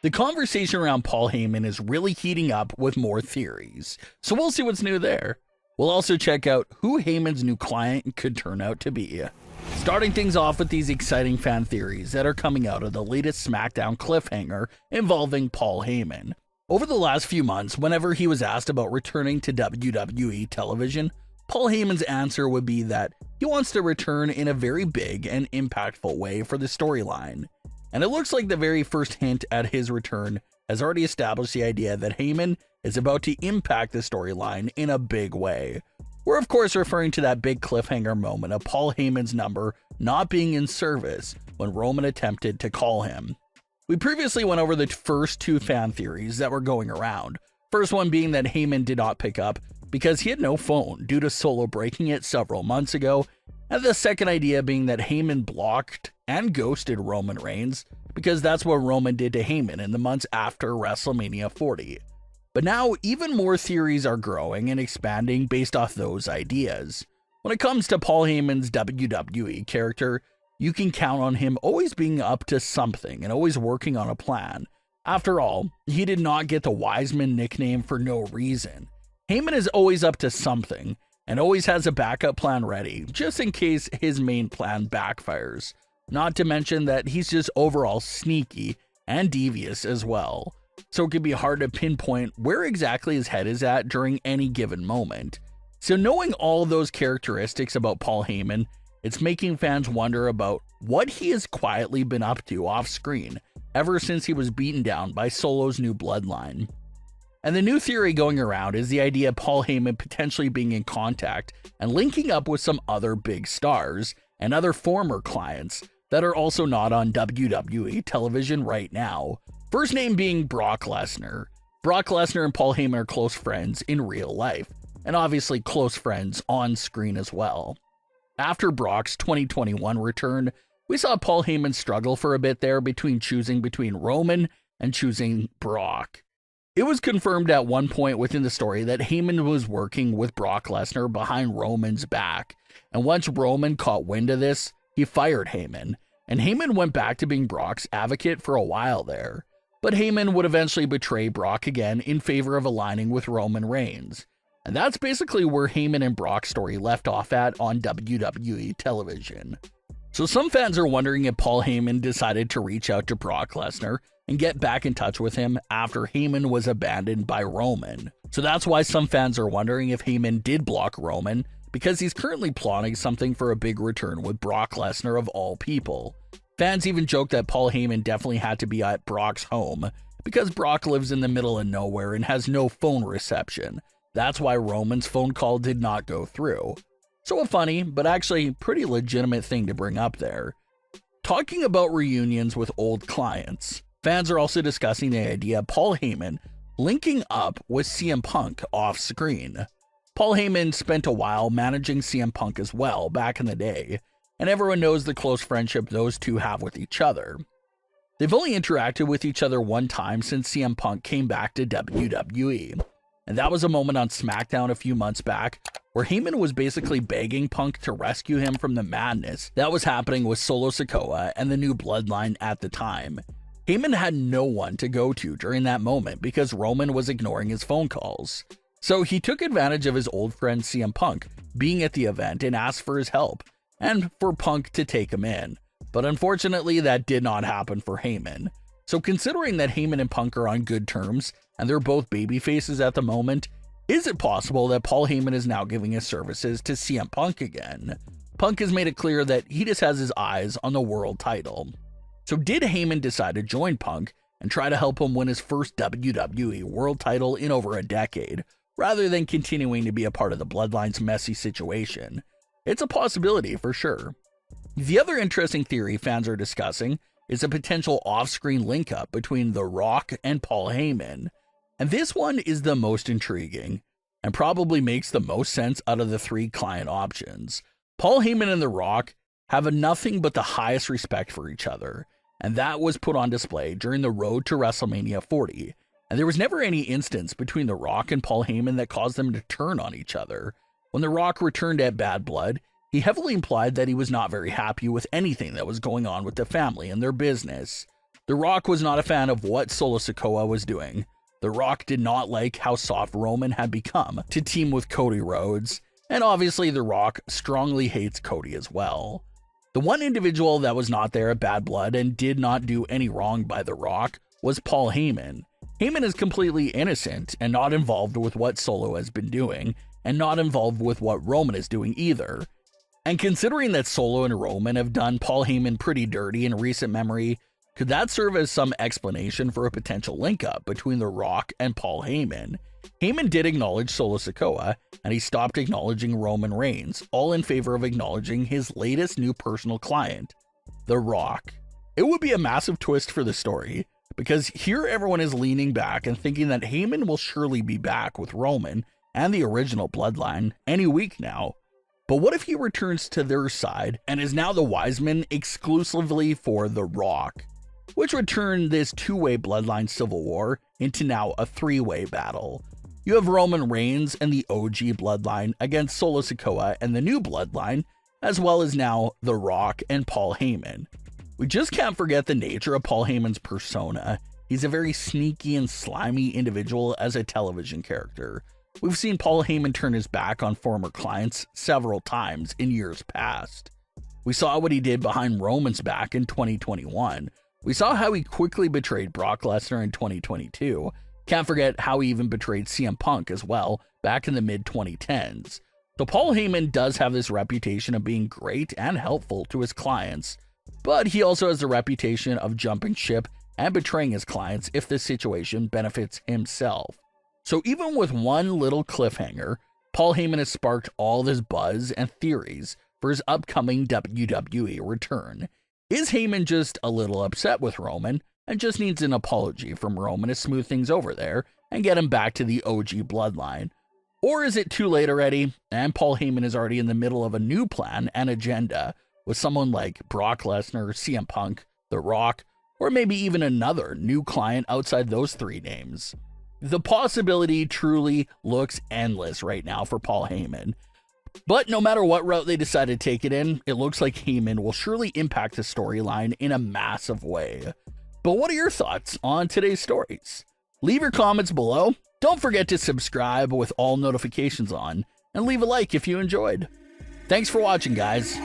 The conversation around Paul Heyman is really heating up with more theories, so we'll see what's new there. We'll also check out who Heyman's new client could turn out to be. Starting things off with these exciting fan theories that are coming out of the latest Smackdown cliffhanger involving Paul Heyman. Over the last few months, whenever he was asked about returning to WWE television, Paul Heyman's answer would be that he wants to return in a very big and impactful way for the storyline. And it looks like the very first hint at his return has already established the idea that Heyman is about to impact the storyline in a big way. We're of course referring to that big cliffhanger moment of Paul Heyman's number not being in service when Roman attempted to call him. We previously went over the first two fan theories that were going around. First one being that Heyman did not pick up because he had no phone due to Solo breaking it several months ago, and the second idea being that Heyman blocked and ghosted Roman Reigns because that's what Roman did to Heyman in the months after WrestleMania 40. But now even more theories are growing and expanding based off those ideas. When it comes to Paul Heyman's WWE character, you can count on him always being up to something and always working on a plan. After all, he did not get the Wiseman nickname for no reason. Heyman is always up to something and always has a backup plan ready, just in case his main plan backfires. Not to mention that he's just overall sneaky and devious as well, so it can be hard to pinpoint where exactly his head is at during any given moment. So knowing all those characteristics about Paul Heyman, it's making fans wonder about what he has quietly been up to off screen ever since he was beaten down by Solo's new bloodline. And the new theory going around is the idea of Paul Heyman potentially being in contact and linking up with some other big stars and other former clients that are also not on WWE television right now. First name being Brock Lesnar. Brock Lesnar and Paul Heyman are close friends in real life, and obviously close friends on screen as well. After Brock's 2021 return, we saw Paul Heyman struggle for a bit there between choosing between Roman and choosing Brock. It was confirmed at one point within the story that Heyman was working with Brock Lesnar behind Roman's back, and once Roman caught wind of this, he fired Heyman, and Heyman went back to being Brock's advocate for a while there. But Heyman would eventually betray Brock again in favor of aligning with Roman Reigns. And that's basically where Heyman and Brock's story left off at on WWE television. So some fans are wondering if Paul Heyman decided to reach out to Brock Lesnar and get back in touch with him after Heyman was abandoned by Roman. So that's why some fans are wondering if Heyman did block Roman, because he's currently plotting something for a big return with Brock Lesnar of all people. Fans even joke that Paul Heyman definitely had to be at Brock's home, because Brock lives in the middle of nowhere and has no phone reception. That's why Roman's phone call did not go through. So a funny, but actually pretty legitimate thing to bring up there. Talking about reunions with old clients, fans are also discussing the idea of Paul Heyman linking up with CM Punk off screen. Paul Heyman spent a while managing CM Punk as well back in the day, and everyone knows the close friendship those two have with each other. They've only interacted with each other one time since CM Punk came back to WWE, and that was a moment on SmackDown a few months back where Heyman was basically begging Punk to rescue him from the madness that was happening with Solo Sikoa and the new bloodline at the time. Heyman had no one to go to during that moment because Roman was ignoring his phone calls. So he took advantage of his old friend CM Punk being at the event and asked for his help, and for Punk to take him in. But unfortunately, that did not happen for Heyman. So considering that Heyman and Punk are on good terms, and they're both babyfaces at the moment, is it possible that Paul Heyman is now giving his services to CM Punk again? Punk has made it clear that he just has his eyes on the world title. So did Heyman decide to join Punk and try to help him win his first WWE world title in over a decade, rather than continuing to be a part of the Bloodline's messy situation? It's a possibility for sure. The other interesting theory fans are discussing is a potential off-screen link-up between The Rock and Paul Heyman. And this one is the most intriguing, and probably makes the most sense out of the three client options. Paul Heyman and The Rock have nothing but the highest respect for each other, and that was put on display during the road to WrestleMania 40, and there was never any instance between The Rock and Paul Heyman that caused them to turn on each other. When The Rock returned at Bad Blood, he heavily implied that he was not very happy with anything that was going on with the family and their business. The Rock was not a fan of what Solo Sikoa was doing. The Rock did not like how soft Roman had become to team with Cody Rhodes, and obviously The Rock strongly hates Cody as well. The one individual that was not there at Bad Blood and did not do any wrong by The Rock was Paul Heyman. Heyman is completely innocent and not involved with what Solo has been doing, and not involved with what Roman is doing either. And considering that Solo and Roman have done Paul Heyman pretty dirty in recent memory, could that serve as some explanation for a potential link-up between The Rock and Paul Heyman? Heyman did acknowledge Solo Sikoa, and he stopped acknowledging Roman Reigns, all in favor of acknowledging his latest new personal client, The Rock. It would be a massive twist for the story, because here everyone is leaning back and thinking that Heyman will surely be back with Roman and the original bloodline any week now. But what if he returns to their side and is now the Wiseman exclusively for The Rock, which would turn this two-way bloodline civil war into now a three-way battle. You have Roman Reigns and the OG bloodline against Solo Sikoa and the new bloodline, as well as now The Rock and Paul Heyman. We just can't forget the nature of Paul Heyman's persona. He's a very sneaky and slimy individual as a television character. We've seen Paul Heyman turn his back on former clients several times in years past. We saw what he did behind Roman's back in 2021. We saw how he quickly betrayed Brock Lesnar in 2022. Can't forget how he even betrayed CM Punk as well back in the mid-2010s. So Paul Heyman does have this reputation of being great and helpful to his clients, but he also has the reputation of jumping ship and betraying his clients if the situation benefits himself. So even with one little cliffhanger, Paul Heyman has sparked all this buzz and theories for his upcoming WWE return. Is Heyman just a little upset with Roman and just needs an apology from Roman to smooth things over there and get him back to the OG bloodline? Or is it too late already and Paul Heyman is already in the middle of a new plan and agenda with someone like Brock Lesnar, CM Punk, The Rock, or maybe even another new client outside those three names? The possibility truly looks endless right now for Paul Heyman. But no matter what route they decide to take it in, it looks like Heyman will surely impact the storyline in a massive way. But what are your thoughts on today's stories? Leave your comments below. Don't forget to subscribe with all notifications on, and leave a like if you enjoyed. Thanks for watching, guys.